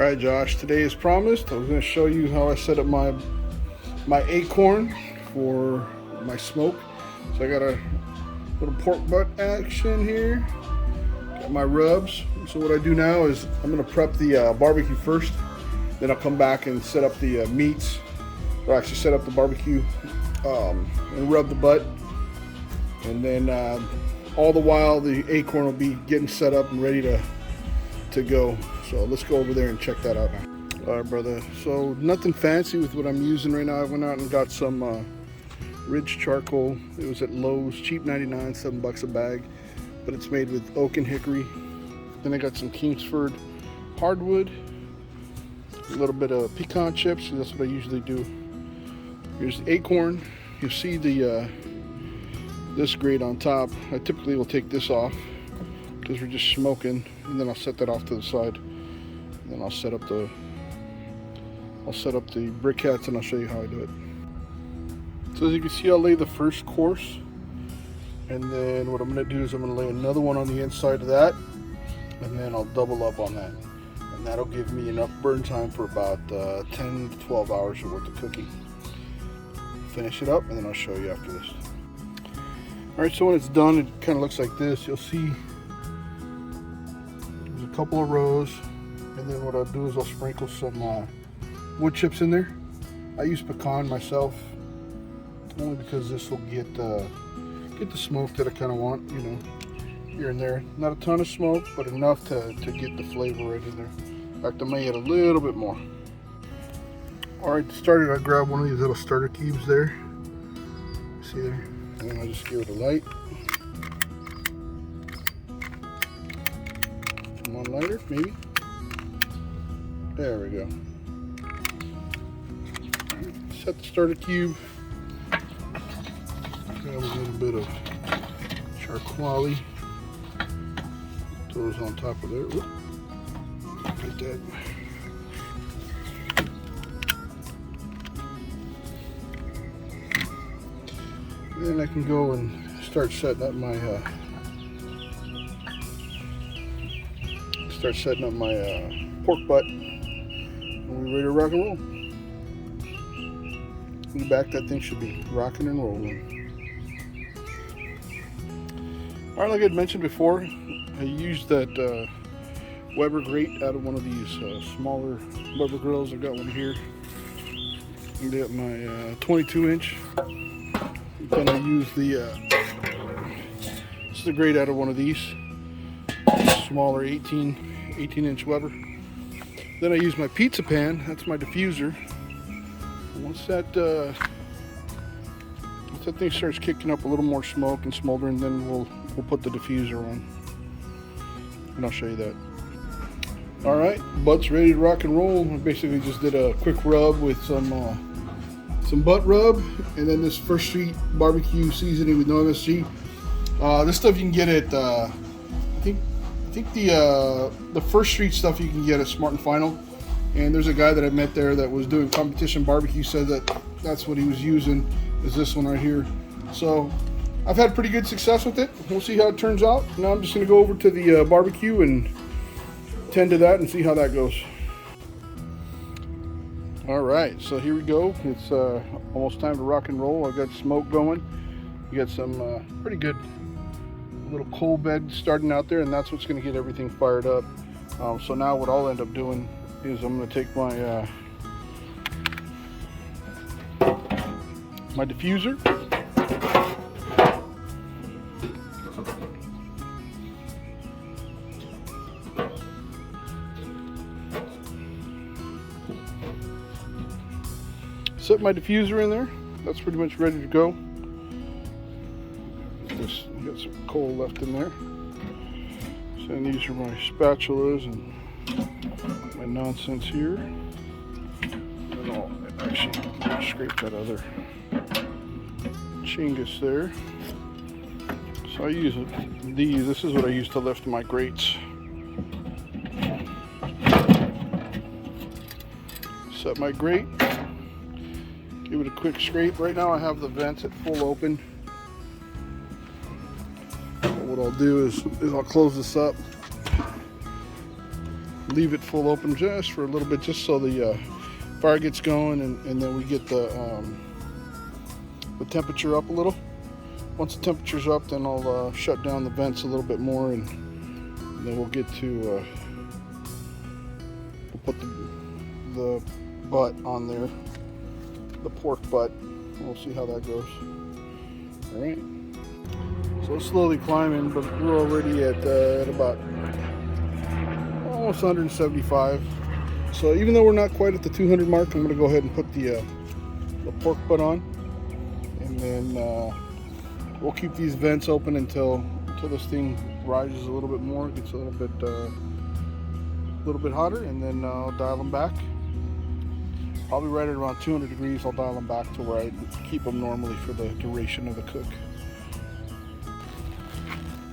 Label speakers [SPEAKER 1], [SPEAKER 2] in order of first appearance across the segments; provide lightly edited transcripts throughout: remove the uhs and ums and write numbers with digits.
[SPEAKER 1] Alright Josh, today as promised I was going to show you how I set up my AKORN for my smoke. So I got a little pork butt action here, got my rubs. So what I do now is I'm going to prep the barbecue first, then I'll come back and set up the meats, or actually set up the barbecue and rub the butt, and then all the while the AKORN will be getting set up and ready to go. So let's go over there and check that out now. Alright brother, so nothing fancy with what I'm using right now. I went out and got some ridge charcoal. It was at Lowe's, cheap 99, $7 a bag, but it's made with oak and hickory. Then I got some Kingsford hardwood, a little bit of pecan chips, that's what I usually do. Here's the AKORN. You see the this grate on top. I typically will take this off because we're just smoking, and then I'll set that off to the side. And then I'll set up the briquettes and I'll show you how I do it. So as you can see, I'll lay the first course, and then what I'm going to do is I'm going to lay another one on the inside of that, and then I'll double up on that, and that'll give me enough burn time for about 10 to 12 hours worth of cooking. Finish it up and then I'll show you after this. Alright, so when it's done, it kind of looks like this. You'll see there's a couple of rows, and then what I'll do is I'll sprinkle some wood chips in there. I use pecan myself, only because this will get the smoke that I kind of want, you know, here and there. Not a ton of smoke, but enough to get the flavor right in there. In fact, I may add a little bit more. Alright, to start it, I grab one of these little starter cubes there. See there? And then I just give it a light. Come on, lighter, maybe. There we go. Set the starter cube. Grab a little bit of charcoal. Throws on top of there. Whoop. Get that. Then I can go and start setting up my pork butt, and we're ready to rock and roll. In the back, that thing should be rocking and rolling. Alright, like I had mentioned before, I used that Weber grate out of one of these smaller Weber grills. I got one here. I got my 22-inch. Then I use this is the grate out of one of these smaller 18-inch Weber. Then I use my pizza pan. That's my diffuser. Once that thing starts kicking up a little more smoke and smoldering, then we'll put the diffuser on, and I'll show you that. All right, butt's ready to rock and roll. I basically just did a quick rub with some butt rub, and then this First Street barbecue seasoning with no MSG. This stuff you can get at I think the First Street stuff you can get at Smart and Final. And there's a guy that I met there that was doing competition barbecue, said that's what he was using, is this one right here. So I've had pretty good success with it. We'll see how it turns out. Now I'm just going to go over to the barbecue and tend to that and see how that goes. Alright, so here we go. It's almost time to rock and roll. I've got smoke going. We got some pretty good little coal bed starting out there, and that's what's going to get everything fired up. So now what I'll end up doing is I'm going to take my my diffuser, set my diffuser in there. That's pretty much ready to go. Just got some coal left in there. So these are my spatulas and my nonsense here. And I'll actually scrape that other chingus there. So I use these. This is what I use to lift my grates. Set my grate. Give it a quick scrape. Right now I have the vents at full open. What I'll do is I'll close this up. leave it full open just for a little bit, just so the fire gets going, and then we get the temperature up a little. Once the temperature's up, then I'll shut down the vents a little bit more, and then we'll get to we'll put the butt on there, the pork butt. We'll see how that goes. All right. So it's slowly climbing, but we're already at about almost 175. So even though we're not quite at the 200 mark, I'm going to go ahead and put the pork butt on, and then we'll keep these vents open until this thing rises a little bit more, gets a little bit hotter, and then I'll dial them back. Probably right at around 200 degrees. I'll dial them back to where I keep them normally for the duration of the cook.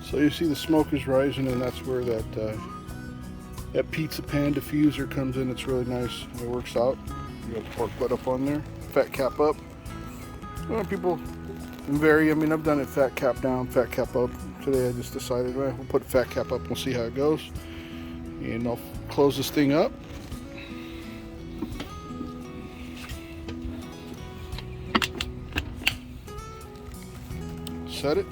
[SPEAKER 1] So you see the smoke is rising, and that's where that pizza pan diffuser comes in. It's really nice. It works out. You got the pork butt up on there, fat cap up. Well, people vary. I mean, I've done it fat cap down, fat cap up. Today I just decided, well, we'll put fat cap up and we'll see how it goes. And I'll close this thing up. Set it.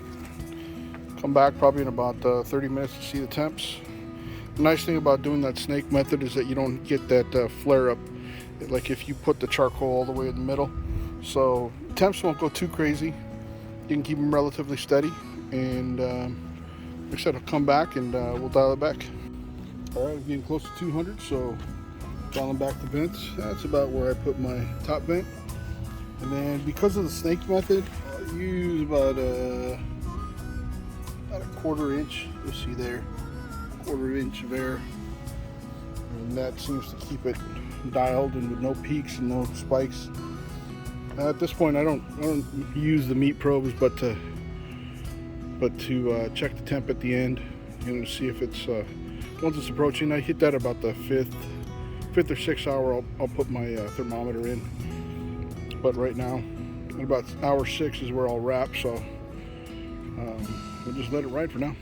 [SPEAKER 1] Come back probably in about 30 minutes to see the temps. The nice thing about doing that snake method is that you don't get that flare up, like if you put the charcoal all the way in the middle. So temps won't go too crazy. You can keep them relatively steady, and like I said, I'll come back and we'll dial it back. All right, we're getting close to 200, so dialing back the vents. That's about where I put my top vent. And then because of the snake method, I'll use about a 1/4 inch. You'll see there, 1/4 inch of air, and that seems to keep it dialed and with no peaks and no spikes. At this point, I don't use the meat probes, but to check the temp at the end, and to see if it's once it's approaching. I hit that about the fifth or sixth hour. I'll put my thermometer in. But right now, at about hour 6 is where I'll wrap. So we'll just let it ride for now.